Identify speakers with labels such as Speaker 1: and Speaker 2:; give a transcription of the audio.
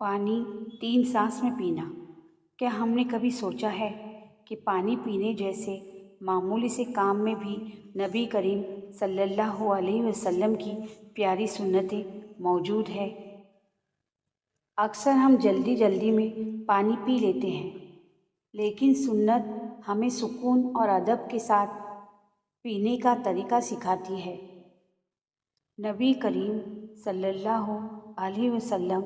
Speaker 1: पानी 3 सांस में पीना। क्या हमने कभी सोचा है कि पानी पीने जैसे मामूली से काम में भी नबी करीम सल्लल्लाहु अलैहि वसल्लम की प्यारी सुन्नतें मौजूद है। अक्सर हम जल्दी जल्दी में पानी पी लेते हैं, लेकिन सुन्नत हमें सुकून और अदब के साथ पीने का तरीका सिखाती है। नबी करीम सल्लल्लाहु अलैहि वसल्लम